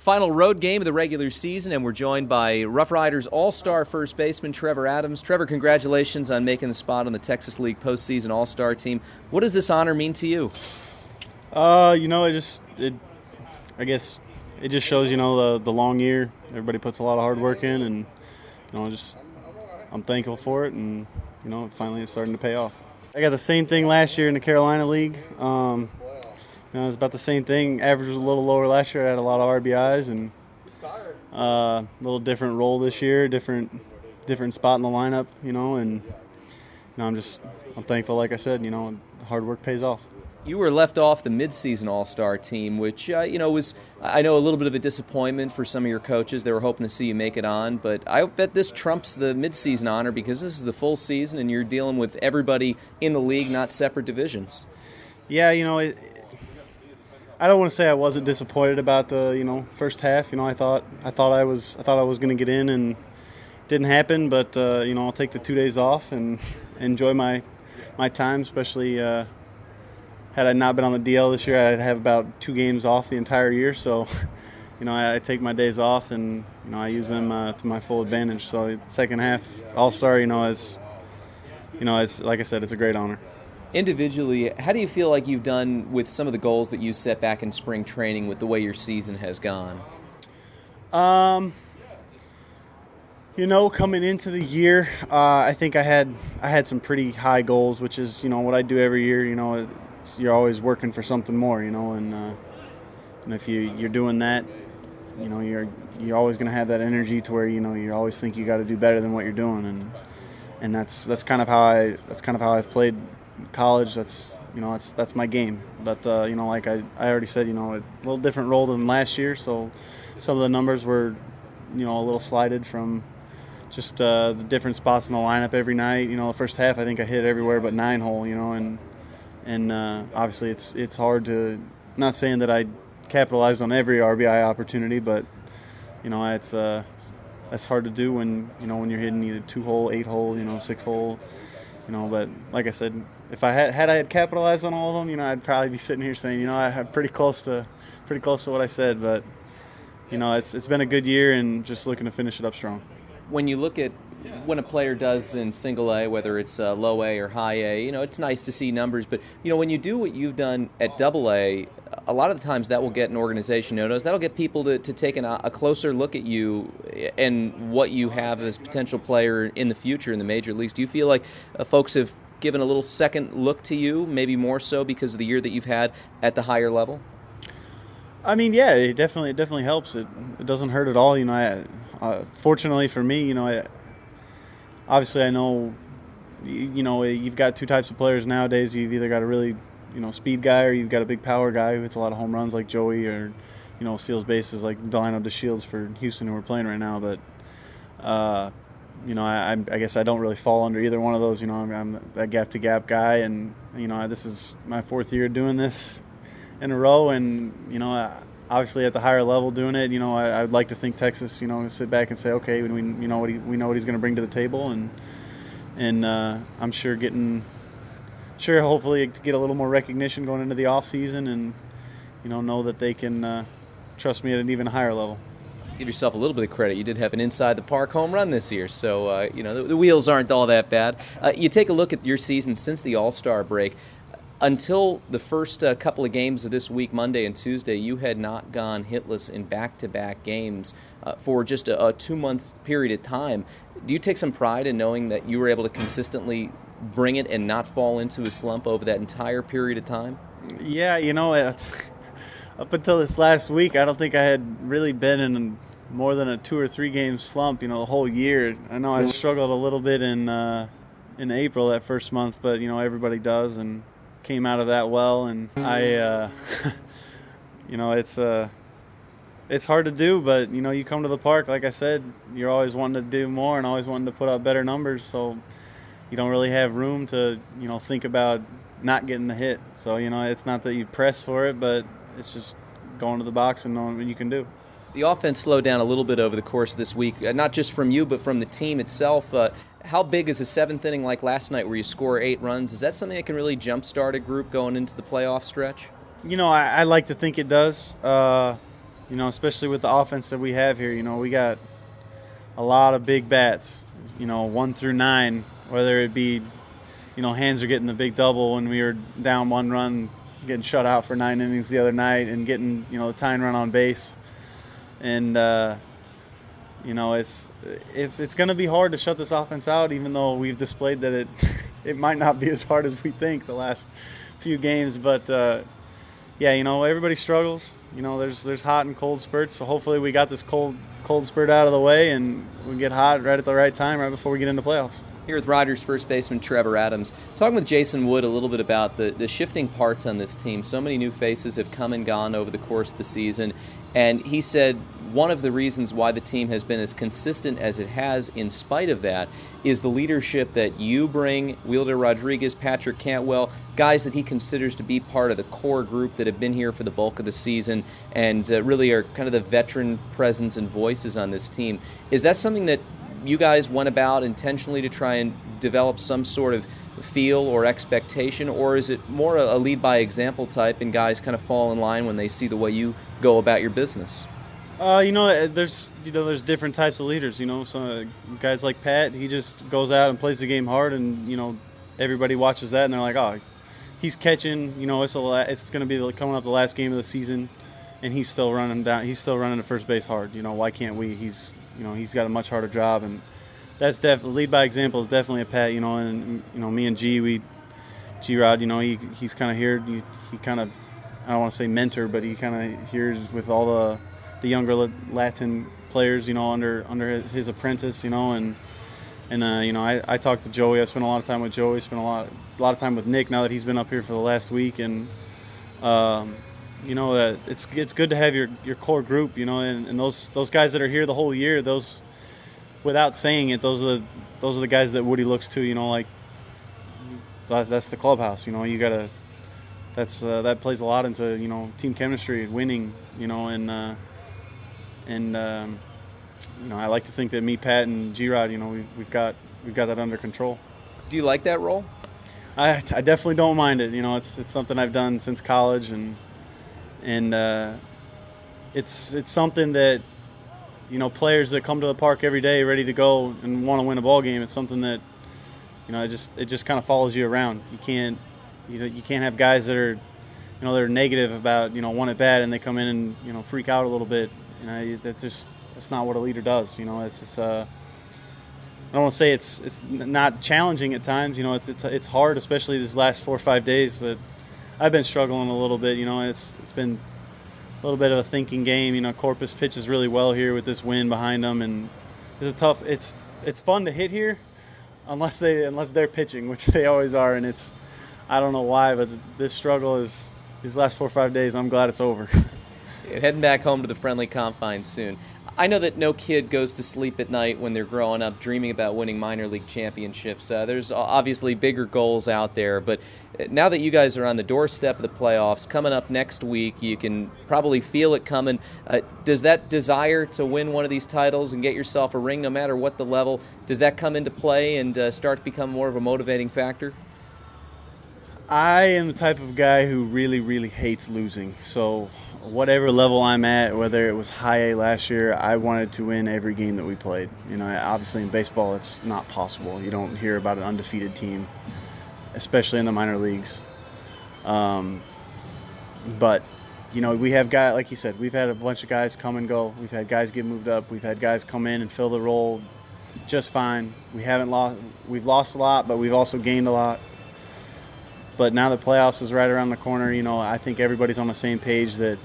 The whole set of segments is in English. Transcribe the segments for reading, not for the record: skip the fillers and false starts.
Final road game of the regular season, and we're joined by RoughRiders All-Star first baseman Trever Adams. Trever, congratulations on making the spot on the Texas League postseason All-Star team. What does this honor mean to you? I guess it just shows, the long year. Everybody puts a lot of hard work in, and I'm thankful for it, and finally it's starting to pay off. I got the same thing last year in the Carolina League. It was about the same thing. Average was a little lower last year. I had a lot of RBIs, and a little different role this year, different spot in the lineup, and I'm thankful. Like I said, the hard work pays off. You were left off the midseason All-Star team, which was, I know, a little bit of a disappointment for some of your coaches. They were hoping to see you make it on, but I bet this trumps the midseason honor because this is the full season and you're dealing with everybody in the league, not separate divisions. Yeah, I don't want to say I wasn't disappointed about the first half. I thought I was going to get in, and it didn't happen. But I'll take the 2 days off and enjoy my time. Especially had I not been on the DL this year, I'd have about 2 games off the entire year. So I take my days off and I use them to my full advantage. So the second half All-Star, it's like I said, it's a great honor. Individually, how do you feel like you've done with some of the goals that you set back in spring training with the way your season has gone? Coming into the year, I think I had some pretty high goals, which is, what I do every year. You're always working for something more, and if you're doing that, you're always going to have that energy to where, you always think you got to do better than what you're doing. And that's kind of how I've played college. That's my game. But like I already said, a little different role than last year. So some of the numbers were, a little slighted from just the different spots in the lineup every night. The first half I think I hit everywhere but 9-hole. And obviously it's hard to, not saying that I capitalized on every RBI opportunity, but that's hard to do when when you're hitting either 2-hole, 8-hole, 6-hole. But like I said, if I had capitalized on all of them, I'd probably be sitting here saying, I had pretty close to what I said. But it's been a good year, and just looking to finish it up strong. When you look at when a player does in single A, whether it's low A or high A, it's nice to see numbers. But when you do what you've done at double A, a lot of the times that will get an organization notice. That'll get people to take a closer look at you and what you have as a potential player in the future in the major leagues. Do you feel like folks have given a little second look to you, maybe more so because of the year that you've had at the higher level? I mean, yeah, it definitely helps. It doesn't hurt at all. Fortunately for me, obviously I know, you've got 2 types of players nowadays. You've either got a really speed guy, or you've got a big power guy who hits a lot of home runs like Joey, or steals bases like Delano DeShields for Houston, who we're playing right now. But I guess I don't really fall under either one of those. I'm that gap to gap guy, and this is my 4th year doing this in a row, and obviously at the higher level doing it. I'd like to think Texas, sit back and say, okay, we know what he's going to bring to the table, and I'm sure hopefully to get a little more recognition going into the off season, and know that they can trust me at an even higher level. Give yourself a little bit of credit. You did have an inside the park home run this year, so the wheels aren't all that bad. You take a look at your season since the All-Star break. Until the first couple of games of this week, Monday and Tuesday, you had not gone hitless in back-to-back games for just a 2-month period of time. Do you take some pride in knowing that you were able to consistently bring it and not fall into a slump over that entire period of time? Yeah, up until this last week, I don't think I had really been in more than a 2 or 3 game slump, the whole year. I know I struggled a little bit in April, that first month, but everybody does, and came out of that well. And I it's hard to do, but you come to the park, like I said, you're always wanting to do more and always wanting to put up better numbers, so you don't really have room to think about not getting the hit. So it's not that you press for it, but it's just going to the box and knowing what you can do. The offense slowed down a little bit over the course of this week, not just from you, but from the team itself. How big is a 7th inning like last night where you score 8 runs? Is that something that can really jumpstart a group going into the playoff stretch? I like to think it does. especially with the offense that we have here. We got a lot of big bats, 1 through 9, whether it be, Hands are getting the big double when we were down 1 run, getting shut out for 9 innings the other night, and getting, the tying run on base. And, it's going to be hard to shut this offense out, even though we've displayed that it might not be as hard as we think the last few games. But, everybody struggles. There's hot and cold spurts, so hopefully we got this cold spurt out of the way and we get hot right at the right time, right before we get into playoffs. Here with RoughRiders first baseman Trever Adams, talking with Jason Wood a little bit about the shifting parts on this team. So many new faces have come and gone over the course of the season, and he said one of the reasons why the team has been as consistent as it has in spite of that is the leadership that you bring, Wilder Rodriguez, Patrick Cantwell, guys that he considers to be part of the core group that have been here for the bulk of the season and really are kind of the veteran presence and voices on this team. Is that something that you guys went about intentionally to try and develop some sort of feel or expectation, or is it more a lead by example type and guys kind of fall in line when they see the way you go about your business? There's different types of leaders. So guys like Pat, he just goes out and plays the game hard, and everybody watches that and they're like, oh, he's catching. It's going to be coming up the last game of the season, and he's still running down. He's still running to first base hard. Why can't we? He's got a much harder job, and that's definitely lead by example is definitely a Pat. And me and G-Rod, he's kind of here. He kind of, I don't want to say mentor, but he kind of hears with all the younger Latin players, under his apprentice, and I talked to Joey. I spent a lot of time with Joey. Spent a lot of time with Nick now that he's been up here for the last week, and it's good to have your core group, and those guys that are here the whole year. Those, without saying it, those are the guys that Woody looks to. Like that's the clubhouse. You gotta. That plays a lot into team chemistry, winning. I like to think that me, Pat, and G-Rod, we've got that under control. Do you like that role? I definitely don't mind it. It's something I've done since college, and it's something that players that come to the park every day ready to go and want to win a ball game. It's something that it just kind of follows you around. You can't have guys that are they're negative about one at bat and they come in and freak out a little bit. That's not what a leader does. It's just I don't want to say it's not challenging at times. It's hard, especially these last 4 or 5 days that I've been struggling a little bit. It's been a little bit of a thinking game. Corpus pitches really well here with this wind behind them, and it's tough. It's fun to hit here, unless they're pitching, which they always are, and I don't know why, but this struggle is these last 4 or 5 days. I'm glad it's over. Heading back home to the friendly confines soon. I know that no kid goes to sleep at night when they're growing up dreaming about winning minor league championships. There's obviously bigger goals out there, but now that you guys are on the doorstep of the playoffs, coming up next week, you can probably feel it coming. Does that desire to win one of these titles and get yourself a ring, no matter what the level, does that come into play and start to become more of a motivating factor? I am the type of guy who really, really hates losing. So whatever level I'm at, whether it was high A last year, I wanted to win every game that we played. Obviously in baseball it's not possible. You don't hear about an undefeated team, especially in the minor leagues. But we have guys, like you said, we've had a bunch of guys come and go. We've had guys get moved up. We've had guys come in and fill the role just fine. We've lost a lot, but we've also gained a lot. But now the playoffs is right around the corner. I think everybody's on the same page that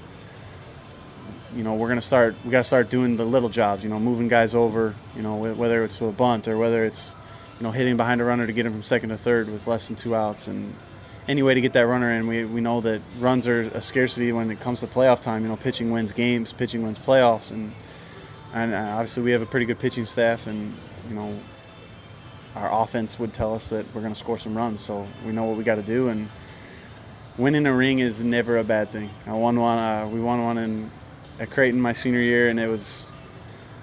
we got to start doing the little jobs, moving guys over, whether it's with a bunt or whether it's, hitting behind a runner to get him from second to third with less than 2 outs. And any way to get that runner in, we know that runs are a scarcity when it comes to playoff time. Pitching wins games, pitching wins playoffs. And obviously we have a pretty good pitching staff, and, our offense would tell us that we're going to score some runs. So we know what we got to do, and winning a ring is never a bad thing. We won one at Creighton my senior year, and it was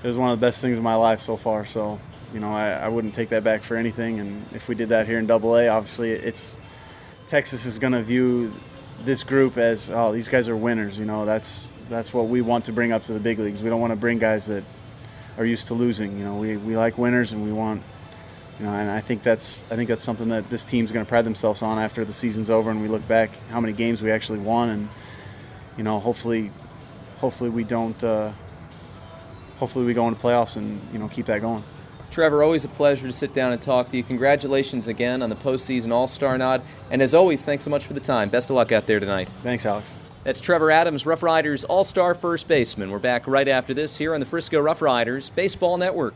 one of the best things of my life so far. So, I wouldn't take that back for anything. And if we did that here in AA, obviously Texas is going to view this group as, oh, these guys are winners. that's what we want to bring up to the big leagues. We don't want to bring guys that are used to losing. You know, we like winners, and we want, you know, and I think that's something that this team's going to pride themselves on after the season's over and we look back how many games we actually won, and you know, hopefully we don't. Hopefully we go into playoffs and, you know, keep that going. Trever, always a pleasure to sit down and talk to you. Congratulations again on the postseason All-Star nod. And as always, thanks so much for the time. Best of luck out there tonight. Thanks, Alex. That's Trever Adams, RoughRiders All-Star first baseman. We're back right after this here on the Frisco RoughRiders Baseball Network.